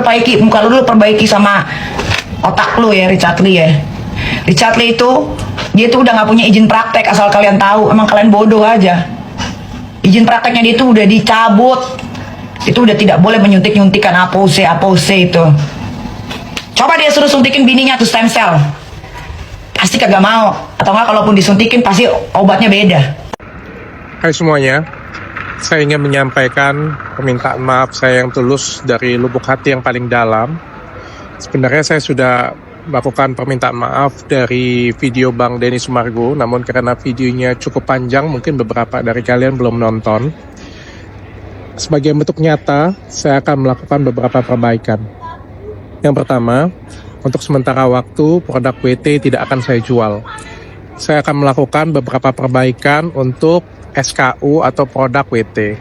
perbaiki muka lu dulu, perbaiki sama otak lu ya, Richard Lee ya. Richard Lee itu dia tuh udah nggak punya izin praktek, asal kalian tahu. Emang kalian bodoh aja. Izin prakteknya dia tuh udah dicabut. Itu udah tidak boleh menyuntik-nyuntikan apose itu. Coba dia suruh suntikin bininya tuh stem cell, pasti kagak mau. Atau nggak, kalaupun disuntikin pasti obatnya beda. Hai semuanya, saya ingin menyampaikan permintaan maaf saya yang tulus dari lubuk hati yang paling dalam. Sebenarnya saya sudah melakukan permintaan maaf dari video Bang Denny Sumargo, namun karena videonya cukup panjang, mungkin beberapa dari kalian belum nonton. Sebagai bentuk nyata, saya akan melakukan beberapa perbaikan. Yang pertama, untuk sementara waktu, produk WT tidak akan saya jual. Saya akan melakukan beberapa perbaikan untuk SKU atau produk WT.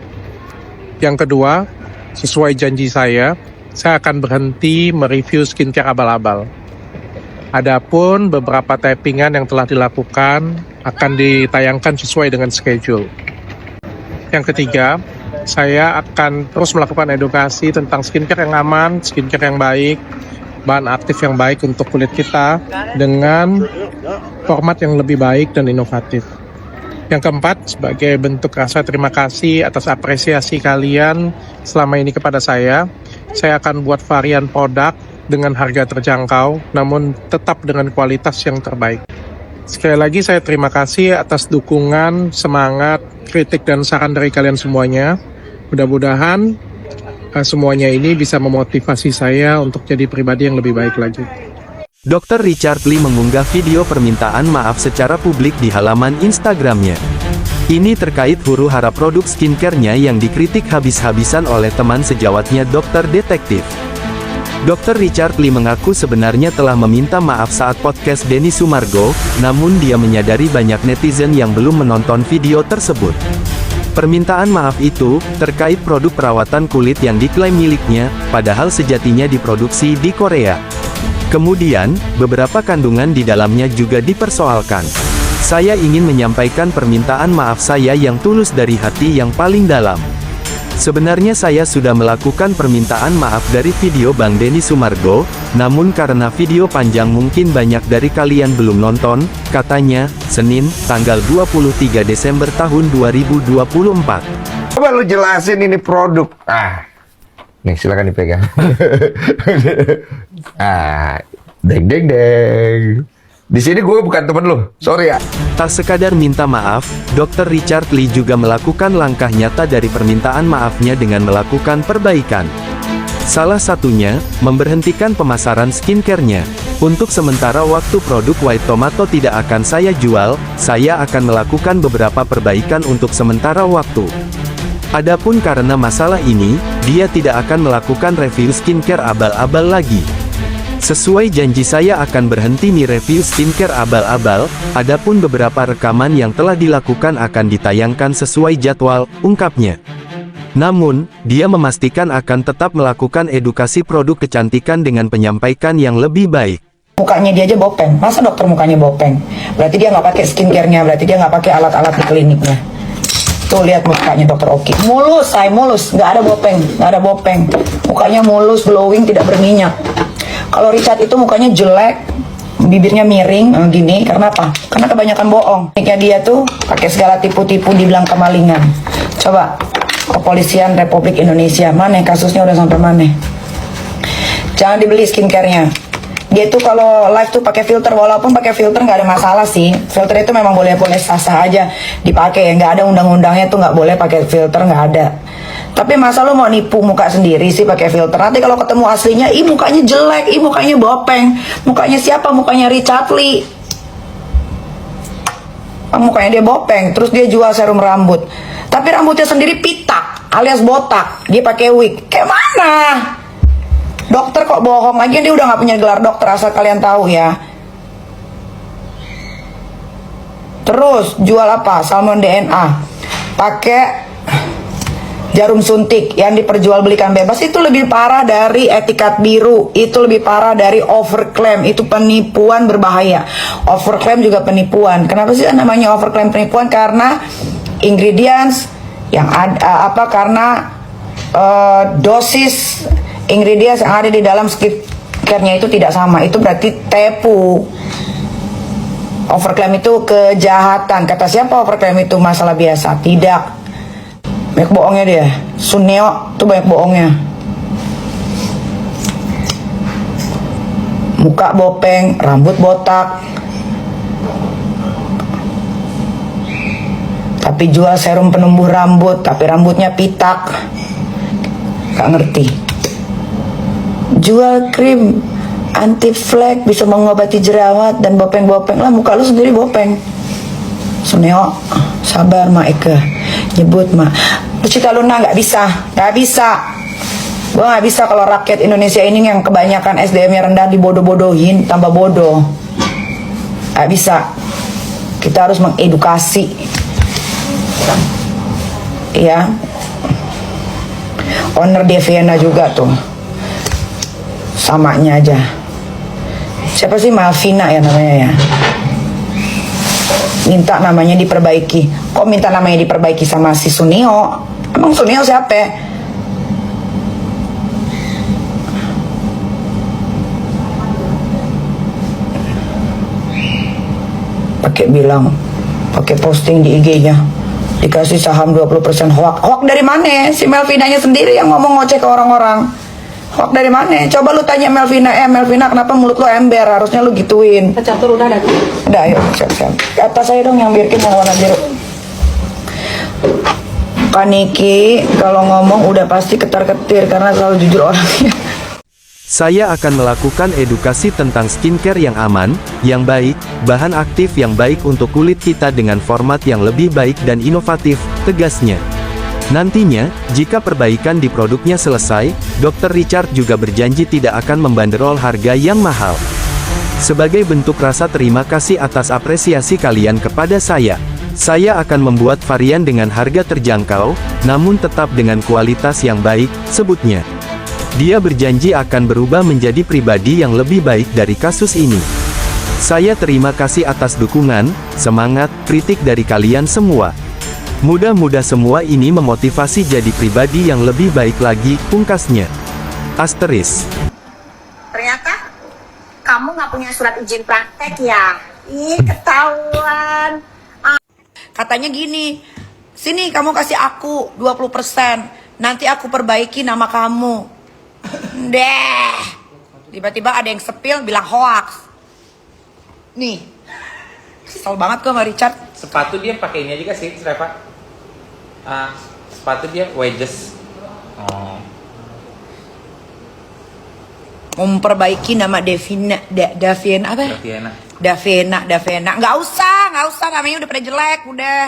Yang kedua, sesuai janji saya akan berhenti mereview skincare abal-abal. Adapun beberapa tappingan yang telah dilakukan akan ditayangkan sesuai dengan schedule. Yang ketiga, saya akan terus melakukan edukasi tentang skincare yang aman, skincare yang baik, bahan aktif yang baik untuk kulit kita dengan format yang lebih baik dan inovatif. Yang keempat, sebagai bentuk rasa terima kasih atas apresiasi kalian selama ini kepada saya akan buat varian produk dengan harga terjangkau, namun tetap dengan kualitas yang terbaik. Sekali lagi saya terima kasih atas dukungan, semangat, kritik, dan saran dari kalian semuanya. Mudah-mudahan semuanya ini bisa memotivasi saya untuk jadi pribadi yang lebih baik lagi. Dr. Richard Lee mengunggah video permintaan maaf secara publik di halaman Instagramnya. Ini terkait huru-hara produk skincare-nya yang dikritik habis-habisan oleh teman sejawatnya Dr. Detektif. Dr. Richard Lee mengaku sebenarnya telah meminta maaf saat podcast Denny Sumargo, namun dia menyadari banyak netizen yang belum menonton video tersebut. Permintaan maaf itu terkait produk perawatan kulit yang diklaim miliknya, padahal sejatinya diproduksi di Korea. Kemudian, beberapa kandungan di dalamnya juga dipersoalkan. Saya ingin menyampaikan permintaan maaf saya yang tulus dari hati yang paling dalam. Sebenarnya saya sudah melakukan permintaan maaf dari video Bang Denny Sumargo, namun karena video panjang mungkin banyak dari kalian belum nonton, katanya, Senin, tanggal 23 Desember tahun 2024. Coba lu jelasin ini produk. Nih silakan dipegang. Deng deng deng. Di sini gue bukan temen lu, sorry ya. Tak sekadar minta maaf, Dr. Richard Lee juga melakukan langkah nyata dari permintaan maafnya dengan melakukan perbaikan. Salah satunya, memberhentikan pemasaran skincare-nya. Untuk sementara waktu produk White Tomato tidak akan saya jual, saya akan melakukan beberapa perbaikan untuk sementara waktu. Adapun karena masalah ini, dia tidak akan melakukan review skincare abal-abal lagi. Sesuai janji saya akan berhenti review skincare abal-abal, adapun beberapa rekaman yang telah dilakukan akan ditayangkan sesuai jadwal, ungkapnya. Namun, dia memastikan akan tetap melakukan edukasi produk kecantikan dengan penyampaikan yang lebih baik. Mukanya dia aja bopeng, masa dokter mukanya bopeng? Berarti dia nggak pakai skincare-nya, berarti dia nggak pakai alat-alat di kliniknya. Tuh lihat mukanya dokter Oki, mulus, mulus, nggak ada bopeng, mukanya mulus, glowing, tidak berminyak. Kalau Richard itu mukanya jelek, bibirnya miring, gini, karena apa? Karena kebanyakan bohong. Kliniknya dia tuh pakai segala tipu-tipu, dibilang kemalingan. Coba, Kepolisian Republik Indonesia, mana kasusnya udah sampai mana? Jangan dibeli skincare-nya. Dia tuh kalau live tuh pakai filter, walaupun pakai filter nggak ada masalah sih. Filter itu memang boleh-boleh sah-sah aja dipakai, nggak ada undang-undangnya tuh nggak boleh pakai filter, nggak ada. Tapi masa lu mau nipu muka sendiri sih pakai filter? Nanti kalau ketemu aslinya, mukanya jelek, mukanya bopeng. Mukanya siapa? Mukanya Richard Lee. Mukanya dia bopeng, terus dia jual serum rambut. Tapi rambutnya sendiri pitak, alias botak. Dia pakai wig. Kayak mana? Dokter kok bohong? Lagian dia udah nggak punya gelar dokter, asal kalian tahu ya. Terus jual apa? Salmon DNA. Pakai jarum suntik yang diperjualbelikan bebas. Itu lebih parah dari etikat biru, itu lebih parah dari overclaim. Itu penipuan berbahaya. Overclaim juga penipuan. Kenapa sih namanya overclaim penipuan? Karena ingredients yang ada karena dosis ingredients yang ada di dalam skincare-nya itu tidak sama. Itu berarti tepu. Overclaim itu kejahatan. Kata siapa overclaim itu masalah biasa? Tidak. Banyak bohongnya dia. Suneo tuh banyak bohongnya. Muka bopeng, rambut botak. Tapi jual serum penumbuh rambut, tapi rambutnya pitak. Gak ngerti. Jual krim anti flek, bisa mengobati jerawat dan bopeng-bopeng. Lah muka lu sendiri bopeng. Suneo, sabar Ma Eke. Nyebut Ma. Lucita Luna gak bisa. Gak bisa. Gue gak bisa kalau rakyat Indonesia ini yang kebanyakan SDM-nya rendah dibodoh-bodohin, tambah bodoh. Gak bisa. Kita harus mengedukasi. Iya. Owner Deviana juga tuh. Samanya aja. Siapa sih? Malvina ya namanya ya. Minta namanya diperbaiki. Kok minta namanya diperbaiki sama si Sunio? Emang Sunio siapa? Pakai bilang, pakai posting di IG-nya, dikasih saham 20% hoak. Hoak dari mana? Si Melvinanya sendiri yang ngomong ngoceh ke orang-orang. Hoak dari mana? Coba lu tanya Melvina, Melvina kenapa mulut lu ember? Harusnya lu gituin. Catur udah ada. Udah, ayo siap-siap. Ke atas saya dong yang biarkin yang warna biru. Kaniki kalau ngomong udah pasti ketar-ketir karena selalu jujur orangnya. Saya akan melakukan edukasi tentang skincare yang aman, yang baik, bahan aktif yang baik untuk kulit kita dengan format yang lebih baik dan inovatif, tegasnya. Nantinya, jika perbaikan di produknya selesai, Dr. Richard juga berjanji tidak akan membanderol harga yang mahal. Sebagai bentuk rasa terima kasih atas apresiasi kalian kepada saya akan membuat varian dengan harga terjangkau, namun tetap dengan kualitas yang baik, sebutnya. Dia berjanji akan berubah menjadi pribadi yang lebih baik dari kasus ini. Saya terima kasih atas dukungan, semangat, kritik dari kalian semua. Mudah-mudahan semua ini memotivasi jadi pribadi yang lebih baik lagi, pungkasnya. Asteris. Ternyata kamu nggak punya surat izin praktek ya? Ih, ketahuan. Katanya gini, sini kamu kasih aku 20%, nanti aku perbaiki nama kamu. Deh, tiba-tiba ada yang sepil bilang hoax. Nih, kesel banget gue sama Richard. Sepatu dia pakai ini juga sih, Reva. Sepatu dia wedges. Oh. Memperbaiki nama Davina, Davina apa? Davina. Nggak usah, namanya udah pada jelek, udah.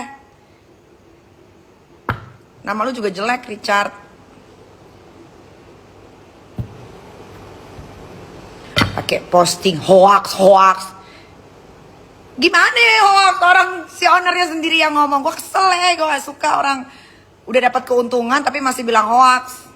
Nama lu juga jelek, Richard. Pakai posting hoax. Gimana ya hoax? Orang si ownernya sendiri yang ngomong. Gue kesel ya, gue gak suka orang udah dapat keuntungan tapi masih bilang hoax.